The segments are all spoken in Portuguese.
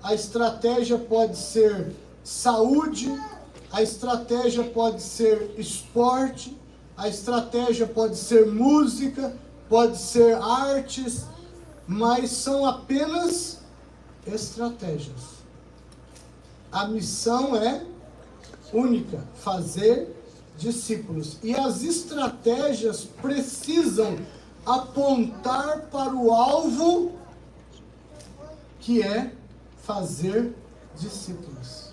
a estratégia pode ser saúde, a estratégia pode ser esporte, a estratégia pode ser música, pode ser artes, mas são apenas estratégias. A missão é única, fazer discípulos. E as estratégias precisam apontar para o alvo, que é fazer discípulos.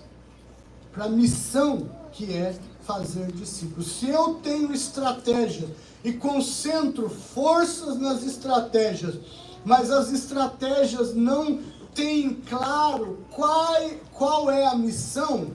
Para a missão, que é fazer discípulos. Se eu tenho estratégia e concentro forças nas estratégias, mas as estratégias não têm claro qual é a missão,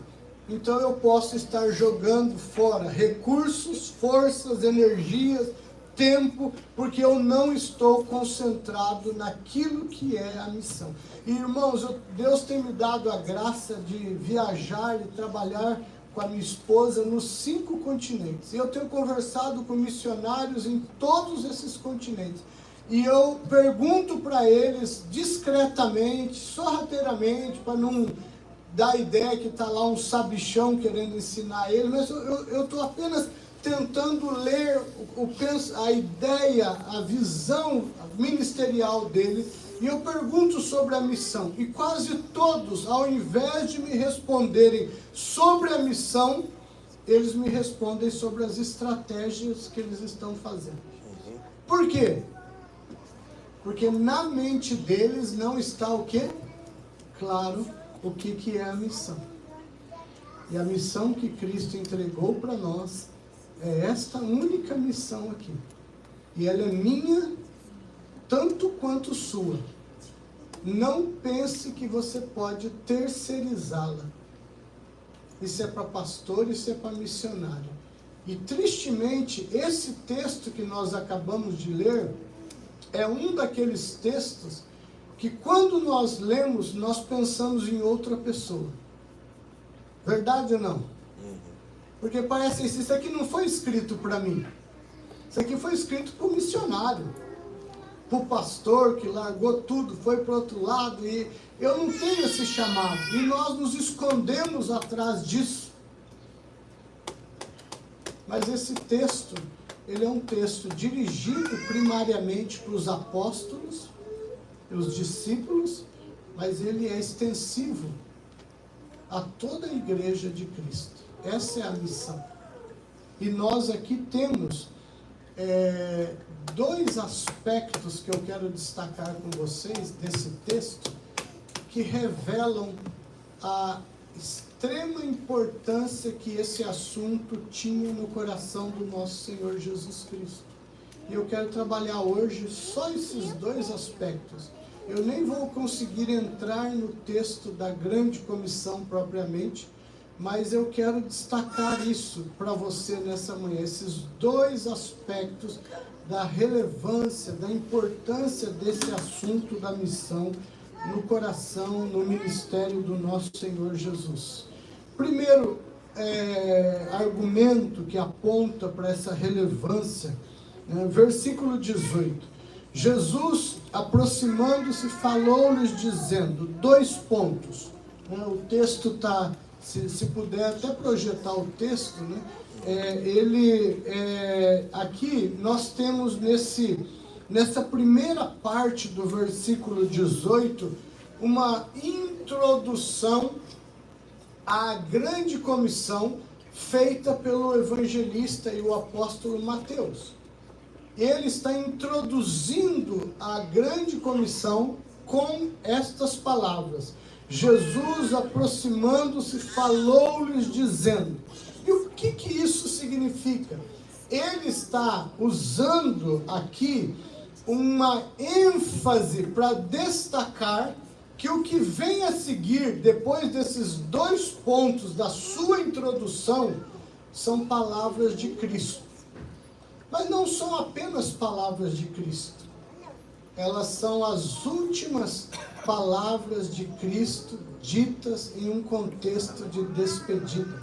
então eu posso estar jogando fora recursos, forças, energias, tempo, porque eu não estou concentrado naquilo que é a missão. E, irmãos, Deus tem me dado a graça de viajar e trabalhar com a minha esposa nos 5 continentes. E eu tenho conversado com missionários em todos esses continentes. E eu pergunto para eles discretamente, sorrateiramente, para não dar a ideia que está lá um sabichão querendo ensinar eles, mas eu estou apenas tentando ler a ideia, a visão ministerial dele, e eu pergunto sobre a missão, e quase todos, ao invés de me responderem sobre a missão, eles me respondem sobre as estratégias que eles estão fazendo. Por quê? Porque na mente deles não está o quê? Claro, o que é a missão. E a missão que Cristo entregou para nós é esta única missão aqui. E ela é minha, tanto quanto sua. Não pense que você pode terceirizá-la. Isso é para pastor, isso é para missionário. E tristemente, esse texto que nós acabamos de ler é um daqueles textos que quando nós lemos, nós pensamos em outra pessoa. Verdade ou não? Porque parece assim, isso aqui não foi escrito para mim. Isso aqui foi escrito para o missionário, para o pastor que largou tudo, foi para o outro lado, e eu não tenho esse chamado. E nós nos escondemos atrás disso. Mas esse texto, ele é um texto dirigido primariamente para os apóstolos, para os discípulos, mas ele é extensivo a toda a igreja de Cristo. Essa é a missão. E nós aqui temos 2 aspectos que eu quero destacar com vocês desse texto, que revelam a extrema importância que esse assunto tinha no coração do nosso Senhor Jesus Cristo. E eu quero trabalhar hoje só esses 2 aspectos. Eu nem vou conseguir entrar no texto da grande comissão propriamente, mas eu quero destacar isso para você nessa manhã, esses 2 aspectos da relevância, da importância desse assunto da missão no coração, no ministério do nosso Senhor Jesus. Primeiro argumento que aponta para essa relevância, versículo 18. Jesus, aproximando-se, falou-lhes dizendo, 2 pontos. O texto está... Se puder até projetar o texto, aqui nós temos nessa primeira parte do versículo 18, uma introdução à grande comissão feita pelo evangelista e o apóstolo Mateus. Ele está introduzindo a grande comissão com estas palavras. Jesus, aproximando-se, falou-lhes dizendo. E o que isso significa? Ele está usando aqui uma ênfase para destacar que o que vem a seguir, depois desses 2 pontos da sua introdução, são palavras de Cristo. Mas não são apenas palavras de Cristo. Elas são as últimas palavras de Cristo ditas em um contexto de despedida.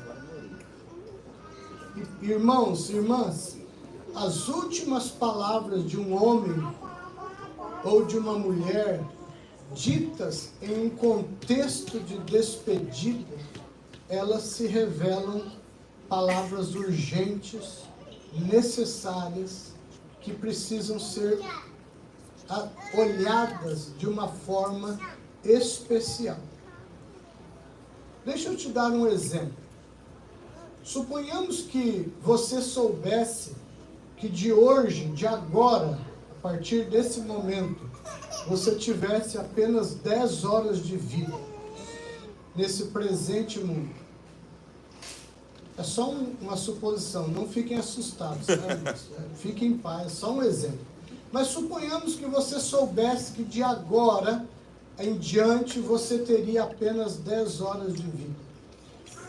Irmãos, irmãs, as últimas palavras de um homem ou de uma mulher ditas em um contexto de despedida, elas se revelam palavras urgentes, necessárias, que precisam ser olhadas de uma forma especial. Deixa eu te dar um exemplo. Suponhamos que você soubesse que de hoje, de agora, a partir desse momento, você tivesse apenas 10 horas de vida nesse presente mundo. É só uma suposição, não fiquem assustados, né? Fiquem em paz, é só um exemplo. Mas suponhamos que você soubesse que de agora em diante você teria apenas 10 horas de vida.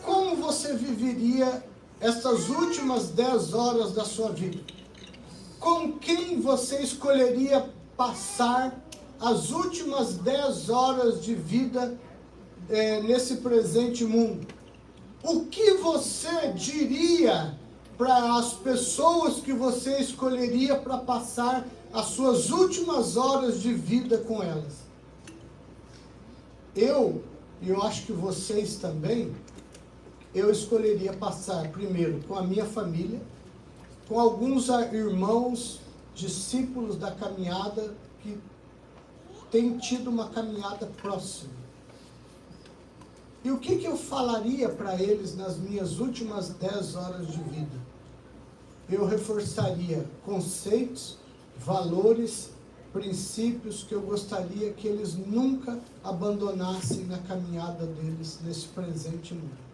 Como você viveria essas últimas 10 horas da sua vida? Com quem você escolheria passar as últimas 10 horas de vida nesse presente mundo? O que você diria para as pessoas que você escolheria para passar as suas últimas horas de vida com elas? Eu acho que vocês também, eu escolheria passar primeiro com a minha família, com alguns irmãos, discípulos da caminhada, que têm tido uma caminhada próxima. E o que eu falaria para eles nas minhas últimas 10 horas de vida? Eu reforçaria conceitos, valores, princípios que eu gostaria que eles nunca abandonassem na caminhada deles nesse presente mundo.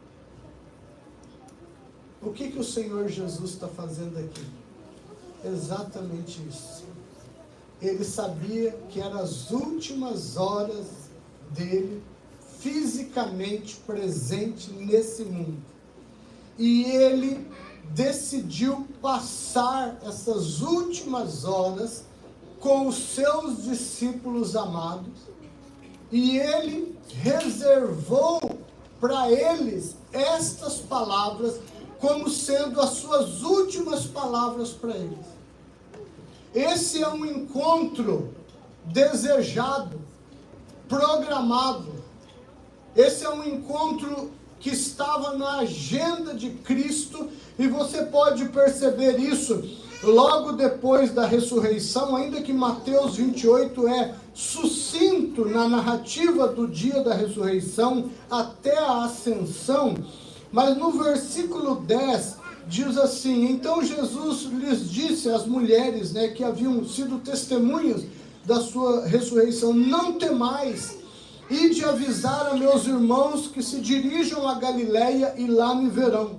O que o Senhor Jesus está fazendo aqui? Exatamente isso. Ele sabia que eram as últimas horas dele fisicamente presente nesse mundo. E ele decidiu passar essas últimas horas com os seus discípulos amados, e ele reservou para eles estas palavras como sendo as suas últimas palavras para eles. Esse é um encontro desejado, programado. Esse é um encontro que estava na agenda de Cristo, e você pode perceber isso logo depois da ressurreição, ainda que Mateus 28 é sucinto na narrativa do dia da ressurreição até a ascensão, mas no versículo 10 diz assim: então Jesus lhes disse às mulheres, que haviam sido testemunhas da sua ressurreição: não temais, ide avisar a meus irmãos que se dirijam a Galileia e lá me verão.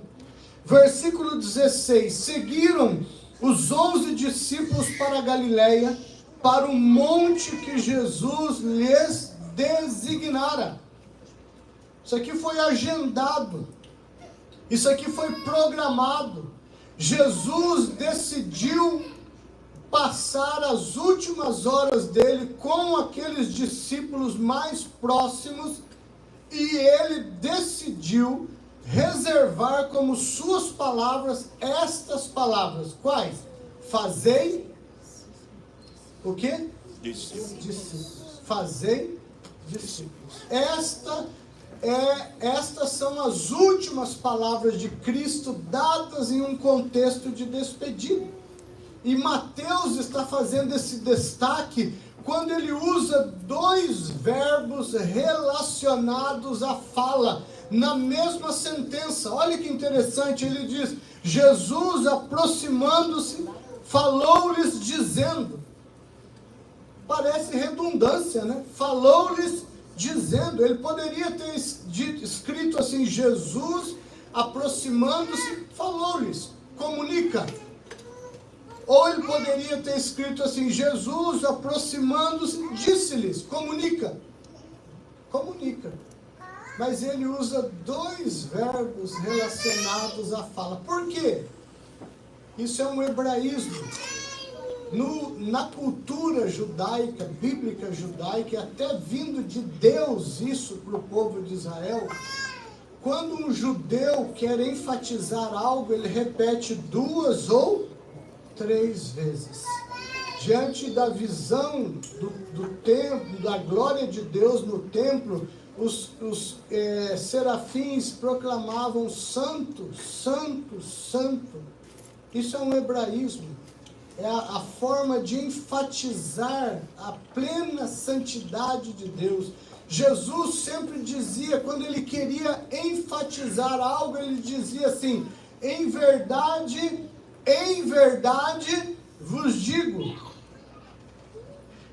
Versículo 16: seguiram os 11 discípulos para a Galileia, para o monte que Jesus lhes designara. Isso aqui foi agendado, isso aqui foi programado. Jesus decidiu passar as últimas horas dele com aqueles discípulos mais próximos, e ele decidiu reservar como suas palavras estas palavras. Quais? Fazei o quê? Discípulos. Fazei discípulos. Estas são as últimas palavras de Cristo dadas em um contexto de despedida. E Mateus está fazendo esse destaque quando ele usa dois verbos relacionados à fala na mesma sentença. Olha que interessante, ele diz: Jesus, aproximando-se, falou-lhes dizendo. Parece redundância, né? Falou-lhes dizendo. Ele poderia ter escrito assim: Jesus, aproximando-se, falou-lhes, comunica. Ou ele poderia ter escrito assim: Jesus, aproximando-se, disse-lhes, comunica. Comunica. Mas ele usa dois verbos relacionados à fala. Por quê? Isso é um hebraísmo. Na cultura judaica, bíblica judaica, até vindo de Deus isso para o povo de Israel, quando um judeu quer enfatizar algo, ele repete 2 ou 3 vezes. diante da visão do templo, da glória de Deus no templo, os serafins proclamavam santo, santo, santo. Isso é um hebraísmo, é a forma de enfatizar a plena santidade de Deus. Jesus sempre dizia, quando ele queria enfatizar algo, ele dizia assim: em verdade vos digo.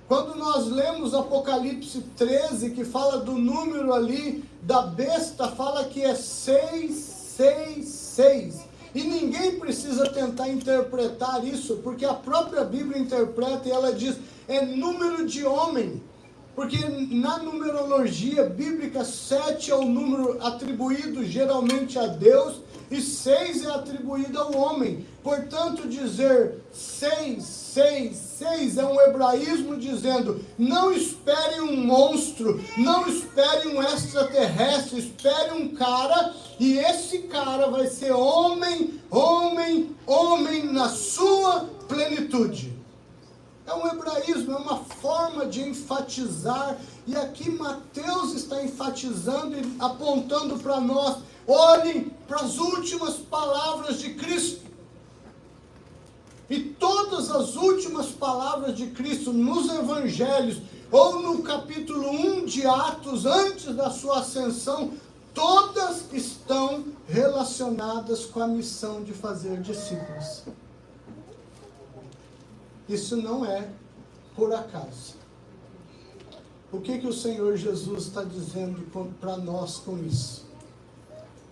Quando nós lemos Apocalipse 13, que fala do número ali da besta, fala que é 666. E ninguém precisa tentar interpretar isso, porque a própria Bíblia interpreta e ela diz, é número de homem. Porque na numerologia bíblica, 7 é o número atribuído geralmente a Deus, e 6 é atribuído ao homem. Portanto, dizer 666 é um hebraísmo dizendo, não espere um monstro, não espere um extraterrestre, espere um cara, e esse cara vai ser homem, homem, homem na sua plenitude. É um hebraísmo, é uma forma de enfatizar, e aqui Mateus está enfatizando e apontando para nós, olhem para as últimas palavras de Cristo. E todas as últimas palavras de Cristo nos evangelhos, ou no capítulo 1 de Atos, antes da sua ascensão, todas estão relacionadas com a missão de fazer discípulos. Isso não é por acaso. O que o Senhor Jesus está dizendo para nós com isso?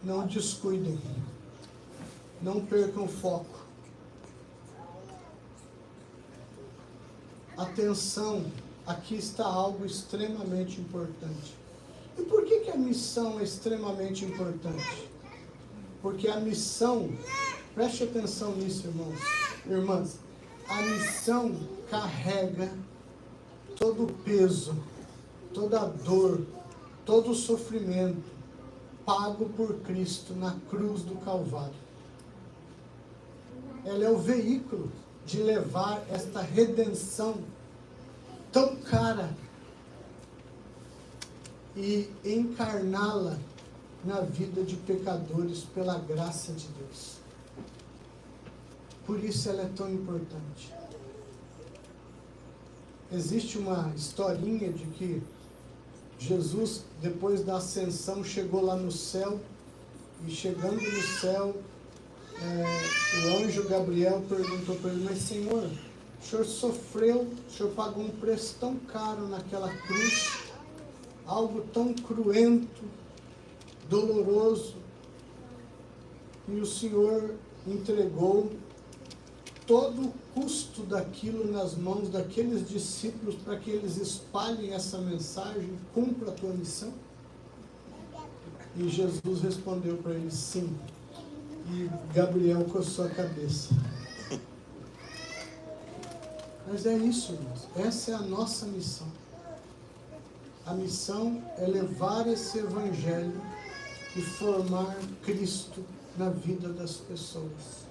Não descuidem, não percam foco. Atenção, aqui está algo extremamente importante. E por que a missão é extremamente importante? Porque a missão, preste atenção nisso, irmãos, irmãs, a missão carrega todo o peso, toda a dor, todo o sofrimento pago por Cristo na cruz do Calvário. Ela é o veículo de levar esta redenção tão cara e encarná-la na vida de pecadores pela graça de Deus. Por isso ela é tão importante. Existe uma historinha de que Jesus, depois da ascensão, chegou lá no céu, e chegando no céu, o anjo Gabriel perguntou para ele, mas Senhor, o Senhor sofreu, o Senhor pagou um preço tão caro naquela cruz, algo tão cruento, doloroso, e o Senhor entregou todo o custo daquilo nas mãos daqueles discípulos para que eles espalhem essa mensagem, cumpra a tua missão? E Jesus respondeu para ele, sim. E Gabriel coçou a cabeça. Mas é isso, irmãos. Essa é a nossa missão. A missão é levar esse evangelho e formar Cristo na vida das pessoas.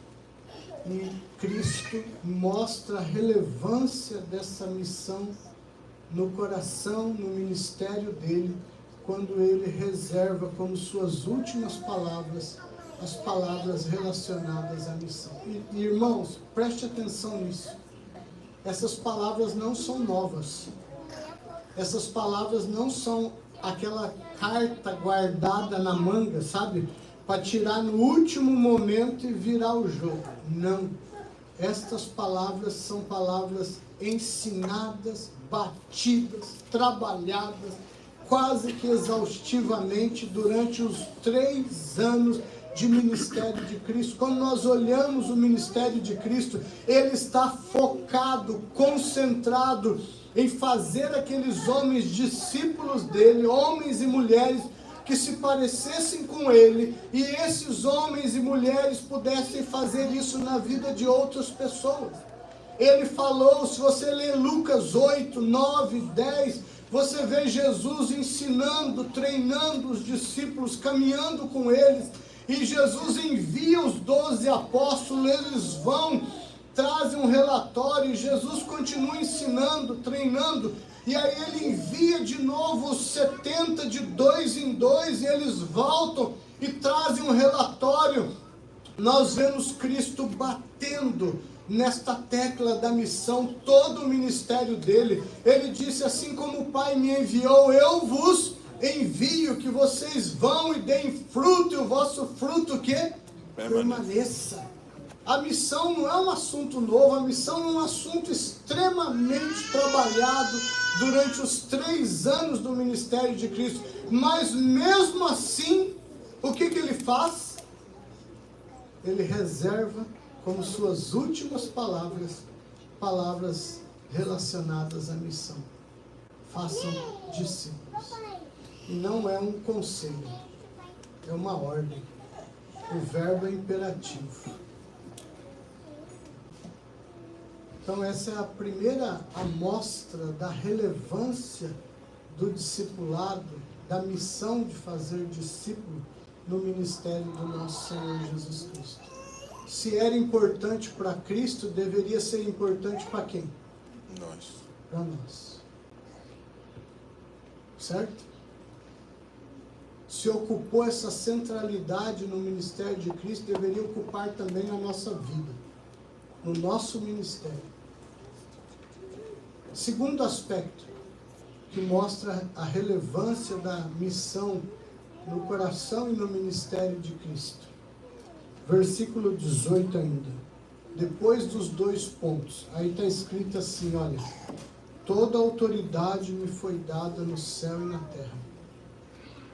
E Cristo mostra a relevância dessa missão no coração, no ministério dele, quando ele reserva como suas últimas palavras as palavras relacionadas à missão. E irmãos, preste atenção nisso. Essas palavras não são novas. Essas palavras não são aquela carta guardada na manga, sabe? Para tirar no último momento e virar o jogo. Não. Estas palavras são palavras ensinadas, batidas, trabalhadas, quase que exaustivamente durante os 3 anos de ministério de Cristo. Quando nós olhamos o ministério de Cristo, ele está focado, concentrado em fazer aqueles homens discípulos dele, homens e mulheres que se parecessem com ele, e esses homens e mulheres pudessem fazer isso na vida de outras pessoas. Ele falou, se você ler Lucas 8, 9, 10, você vê Jesus ensinando, treinando os discípulos, caminhando com eles, e Jesus envia os 12 apóstolos, eles vão trazem um relatório, e Jesus continua ensinando, treinando, e aí ele envia de novo os 70 de 2 em 2, e eles voltam e trazem um relatório. Nós vemos Cristo batendo nesta tecla da missão, todo o ministério dele. Ele disse: assim como o Pai me enviou, eu vos envio, que vocês vão e deem fruto, e o vosso fruto que permaneça. A missão não é um assunto novo, a missão é um assunto extremamente trabalhado durante os 3 anos do ministério de Cristo. Mas mesmo assim, o que ele faz? Ele reserva como suas últimas palavras relacionadas à missão: façam discípulos. E não é um conselho, é uma ordem. O verbo é imperativo. Então essa é a primeira amostra da relevância do discipulado, da missão de fazer discípulo no ministério do nosso Senhor Jesus Cristo. Se era importante para Cristo, deveria ser importante para quem? Nós. Para nós. Certo? Se ocupou essa centralidade no ministério de Cristo, deveria ocupar também a nossa vida, no nosso ministério. Segundo aspecto que mostra a relevância da missão no coração e no ministério de Cristo. Versículo 18 ainda. Depois dos 2 pontos. Aí está escrito assim, olha: toda autoridade me foi dada no céu e na terra.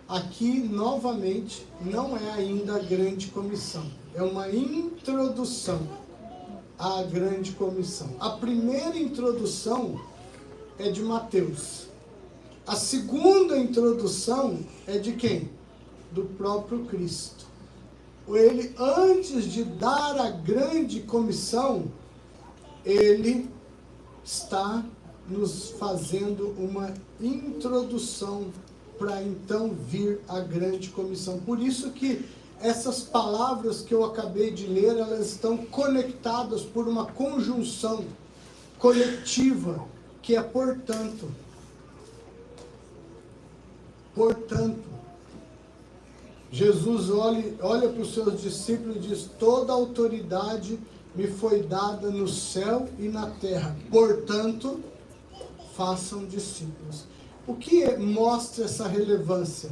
Aqui, novamente, não é ainda a grande comissão. É uma introdução à grande comissão. A primeira introdução é de Mateus. A segunda introdução é de quem? Do próprio Cristo. Ele, antes de dar a grande comissão, ele está nos fazendo uma introdução para então vir a grande comissão. Por isso que essas palavras que eu acabei de ler, elas estão conectadas por uma conjunção coletiva, que é portanto. Portanto, Jesus olha para os seus discípulos e diz: toda autoridade me foi dada no céu e na terra. Portanto, façam discípulos. O que mostra essa relevância?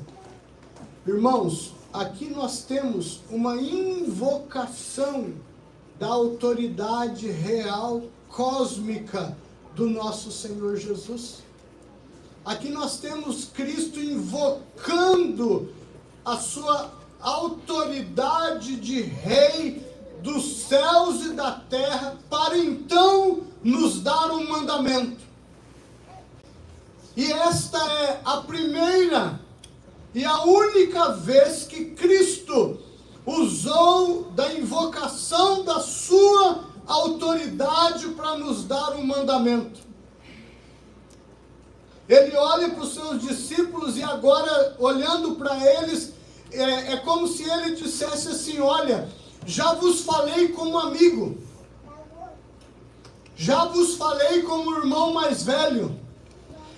Irmãos, aqui nós temos uma invocação da autoridade real, cósmica do nosso Senhor Jesus. Aqui nós temos Cristo invocando a sua autoridade de Rei dos céus e da terra, para então nos dar um mandamento. E esta é a primeira e a única vez que Cristo usou da invocação da sua autoridade para nos dar um mandamento. Ele olha para os seus discípulos e agora, olhando para eles, é como se ele dissesse assim: olha, já vos falei como amigo, já vos falei como irmão mais velho,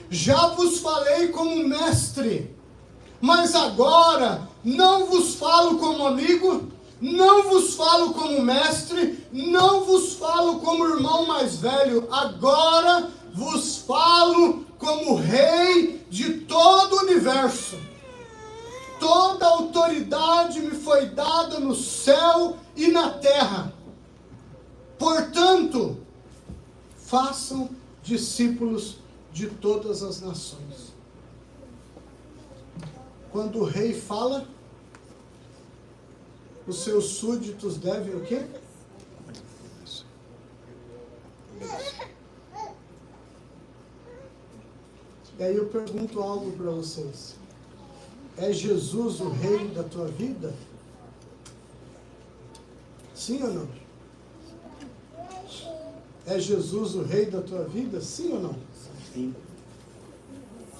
já vos falei como mestre, mas agora não vos falo como amigo, não vos falo como mestre, não vos falo como irmão mais velho, agora vos falo como Rei de todo o universo. Toda autoridade me foi dada no céu e na terra. Portanto, façam discípulos de todas as nações. Quando o rei fala, os seus súditos devem o quê? E aí eu pergunto algo para vocês. É Jesus o rei da tua vida? Sim ou não? É Jesus o rei da tua vida? Sim ou não? Sim.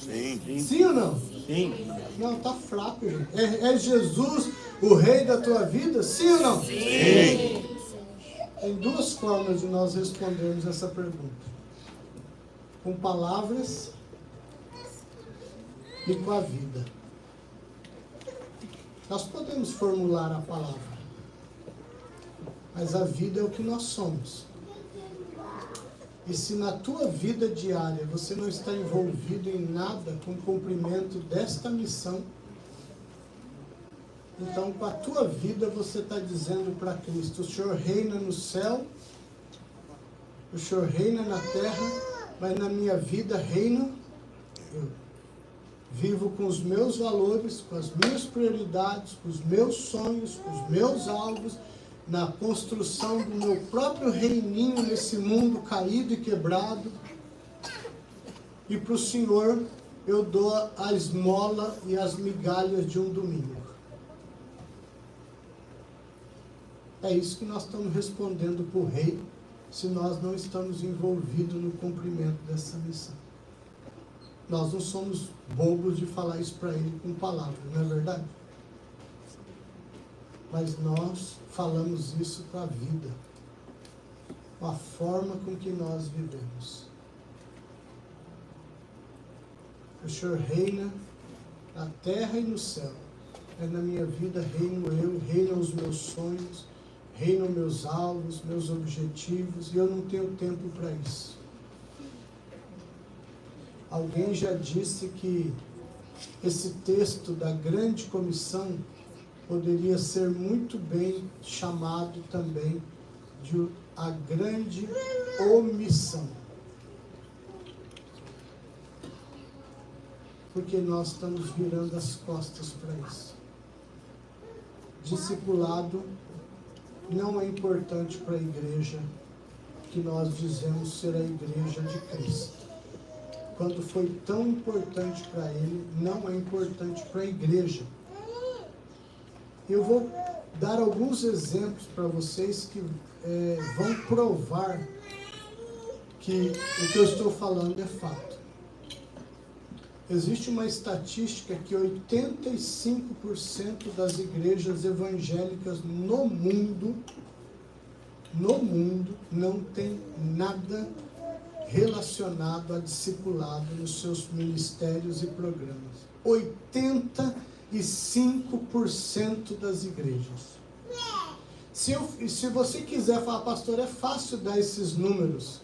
Sim. Sim ou não? Sim. Não, tá fraco, gente. É Jesus o rei da tua vida? Sim ou não? Sim. Tem duas formas de nós respondermos essa pergunta: com palavras e com a vida. Nós podemos formular a palavra, mas a vida é o que nós somos. E se na tua vida diária você não está envolvido em nada com o cumprimento desta missão, então com a tua vida você está dizendo para Cristo: o Senhor reina no céu, o Senhor reina na terra, mas na minha vida reina eu. Vivo com os meus valores, com as minhas prioridades, com os meus sonhos, com os meus alvos, na construção do meu próprio reininho nesse mundo caído e quebrado. E para o Senhor eu dou a esmola e as migalhas de um domingo. É isso que nós estamos respondendo para o rei, se nós não estamos envolvidos no cumprimento dessa missão. Nós não somos bobos de falar isso para ele com palavras, não é verdade? Mas nós falamos isso para a vida, com a forma com que nós vivemos. O Senhor reina na terra e no céu, mas na minha vida reino eu, reinam os meus sonhos, reinam meus alvos, meus objetivos, e eu não tenho tempo para isso. Alguém já disse que esse texto da grande comissão poderia ser muito bem chamado também de a grande omissão. Porque nós estamos virando as costas para isso. Discipulado não é importante para a igreja que nós dizemos ser a igreja de Cristo. Quando foi tão importante para ele, não é importante para a igreja. Eu vou dar alguns exemplos para vocês que vão provar que o que eu estou falando é fato. Existe uma estatística que 85% das igrejas evangélicas no mundo não tem nada relacionado a discipulado nos seus ministérios e programas. 85% das igrejas. Se você quiser falar, pastor, é fácil dar esses números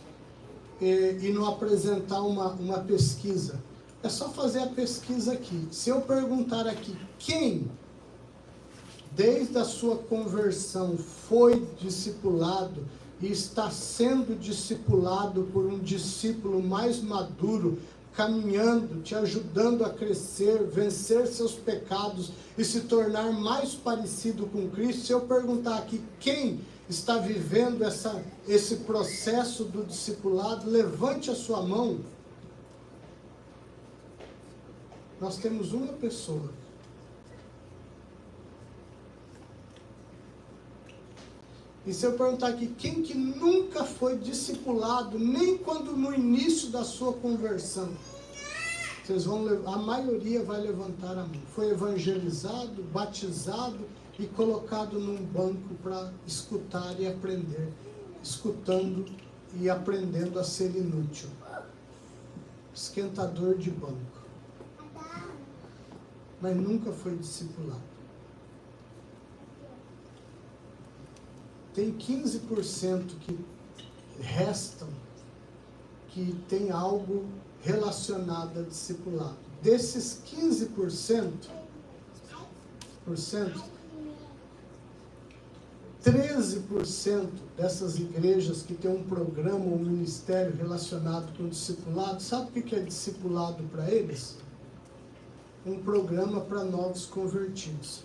e não apresentar uma pesquisa. É só fazer a pesquisa aqui. Se eu perguntar aqui, quem, desde a sua conversão, foi discipulado e está sendo discipulado por um discípulo mais maduro, caminhando, te ajudando a crescer, vencer seus pecados e se tornar mais parecido com Cristo. Se eu perguntar aqui quem está vivendo esse processo do discipulado, levante a sua mão. Nós temos uma pessoa. E se eu perguntar aqui, quem que nunca foi discipulado, nem quando no início da sua conversão, a maioria vai levantar a mão. Foi evangelizado, batizado e colocado num banco para escutar e aprender, escutando e aprendendo a ser inútil. Esquentador de banco. Mas nunca foi discipulado. Tem 15% que restam, que tem algo relacionado a discipulado. Desses 15%, 13% dessas igrejas que tem um programa ou um ministério relacionado com o discipulado, sabe o que é discipulado para eles? Um programa para novos convertidos.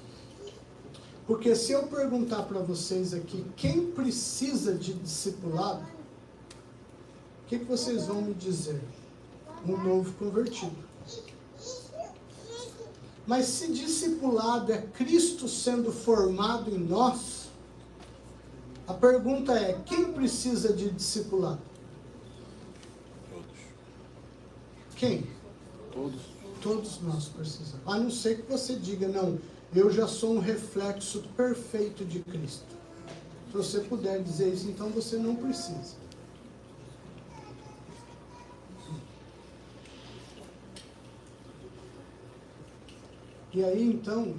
Porque se eu perguntar para vocês aqui, quem precisa de discipulado, o que vocês vão me dizer? Um novo convertido. Mas se discipulado é Cristo sendo formado em nós, a pergunta é, quem precisa de discipulado? Todos. Quem? Todos. Todos nós precisamos. A não ser que você diga, não, eu já sou um reflexo perfeito de Cristo. Se você puder dizer isso, então você não precisa. E aí, então,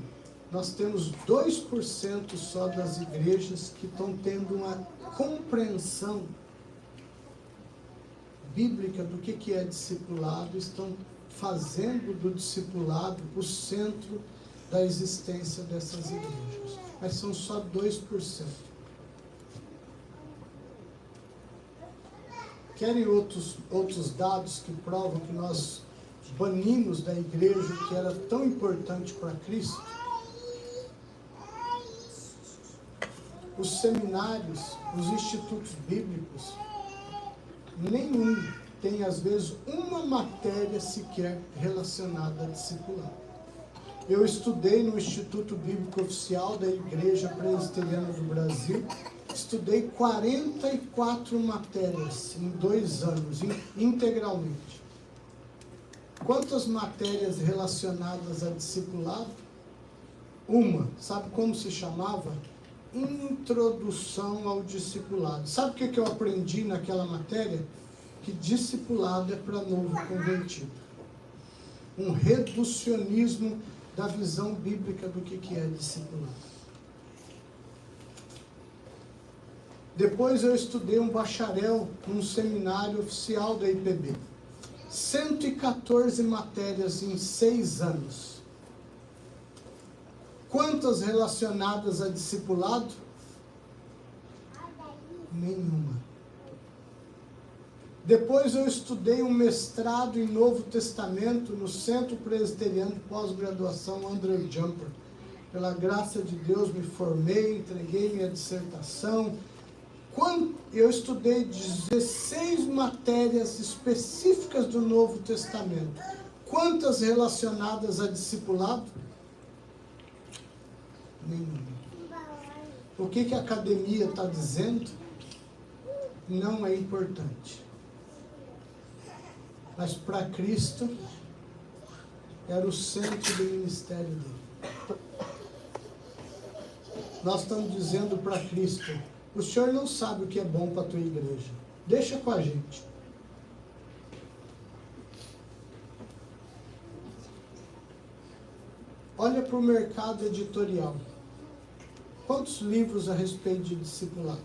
nós temos 2% só das igrejas que estão tendo uma compreensão bíblica do que é discipulado, estão fazendo do discipulado o centro da existência dessas igrejas. Mas são só 2%. Querem outros dados que provam que nós banimos da igreja o que era tão importante para Cristo? Os seminários, os institutos bíblicos, nenhum tem, às vezes, uma matéria sequer relacionada a discipulado. Eu estudei no Instituto Bíblico Oficial da Igreja Presbiteriana do Brasil, estudei 44 matérias em 2 anos, integralmente. Quantas matérias relacionadas a discipulado? Uma. Sabe como se chamava? Introdução ao discipulado. Sabe o que eu aprendi naquela matéria? Que discipulado é para novo convertido. Um reducionismo da visão bíblica do que é discipulado. Depois eu estudei um bacharel num seminário oficial da IPB. 114 matérias em 6 anos. Quantas relacionadas a discipulado? Nenhuma. Depois eu estudei um mestrado em Novo Testamento no Centro Presbiteriano de Pós-Graduação Andrew Jumper. Pela graça de Deus me formei, entreguei minha dissertação. Eu estudei 16 matérias específicas do Novo Testamento. Quantas relacionadas a discipulado? Nenhuma. O que a academia está dizendo? Não é importante. Mas para Cristo, era o centro do ministério dele. Nós estamos dizendo para Cristo: o Senhor não sabe o que é bom para a tua igreja. Deixa com a gente. Olha para o mercado editorial. Quantos livros a respeito de discipulado?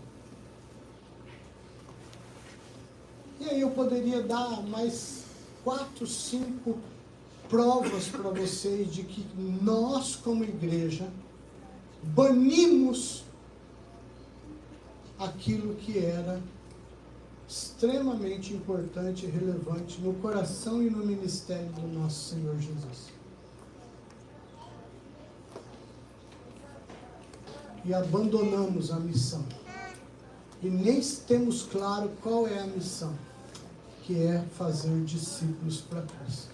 E aí eu poderia dar mais 4, 5 provas para vocês de que nós, como igreja, banimos aquilo que era extremamente importante e relevante no coração e no ministério do nosso Senhor Jesus. E abandonamos a missão. E nem temos claro qual é a missão, que é fazer discípulos para Cristo.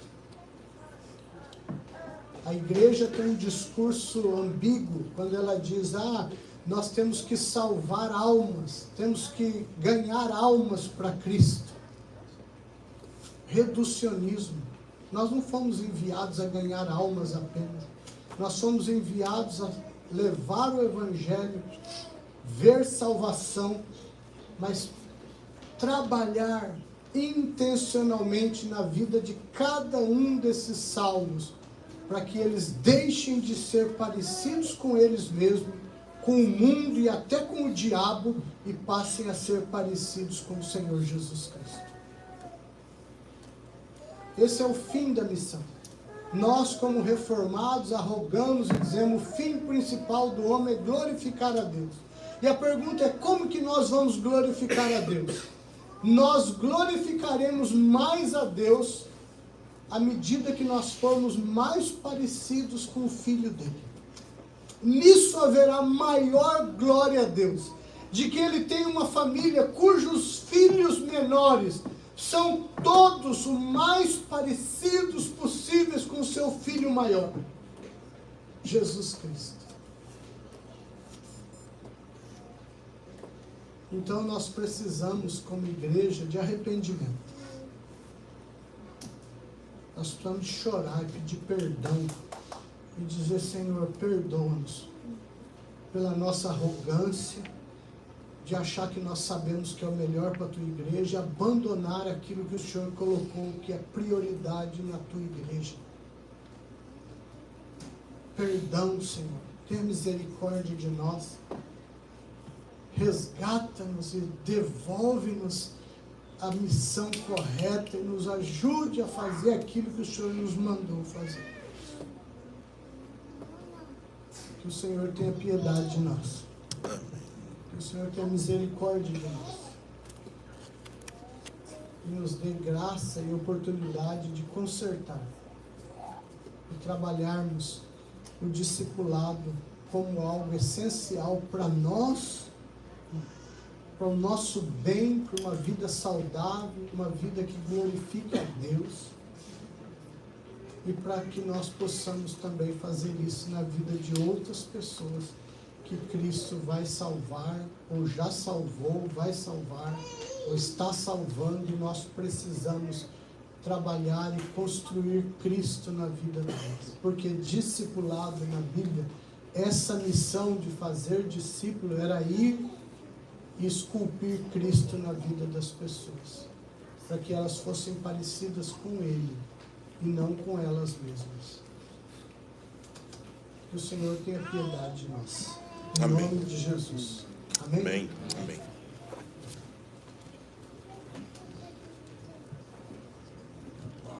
A igreja tem um discurso ambíguo quando ela diz: nós temos que salvar almas, temos que ganhar almas para Cristo. Reducionismo. Nós não fomos enviados a ganhar almas apenas. Nós somos enviados a levar o Evangelho, ver salvação, mas trabalhar intencionalmente na vida de cada um desses salvos, para que eles deixem de ser parecidos com eles mesmos, com o mundo e até com o diabo, e passem a ser parecidos com o Senhor Jesus Cristo. Esse é o fim da missão. Nós, como reformados, arrogamos e dizemos: o fim principal do homem é glorificar a Deus. E a pergunta é: como que nós vamos glorificar a Deus? Nós glorificaremos mais a Deus à medida que nós formos mais parecidos com o Filho dele. Nisso haverá maior glória a Deus, de que ele tem uma família cujos filhos menores são todos o mais parecidos possíveis com o seu filho maior, Jesus Cristo. Então nós precisamos, como igreja, de arrependimento. Nós precisamos chorar e pedir perdão e dizer: Senhor, perdoa-nos pela nossa arrogância, de achar que nós sabemos que é o melhor para a tua igreja, abandonar aquilo que o Senhor colocou, que é prioridade na tua igreja. Perdão, Senhor, tenha misericórdia de nós, resgata-nos e devolve-nos a missão correta e nos ajude a fazer aquilo que o Senhor nos mandou fazer. Que o Senhor tenha piedade de nós. Que o Senhor tenha misericórdia de nós. E nos dê graça e oportunidade de consertar e trabalharmos o discipulado como algo essencial para nós, para o nosso bem, para uma vida saudável, uma vida que glorifique a Deus, e para que nós possamos também fazer isso na vida de outras pessoas que Cristo vai salvar, ou já salvou, vai salvar, ou está salvando, e nós precisamos trabalhar e construir Cristo na vida deles. Porque discipulado na Bíblia, essa missão de fazer discípulo era ir e esculpir Cristo na vida das pessoas, para que elas fossem parecidas com Ele e não com elas mesmas. Que o Senhor tenha piedade de nós. Em Amém. nome de Jesus. Amém? Amém. Amém.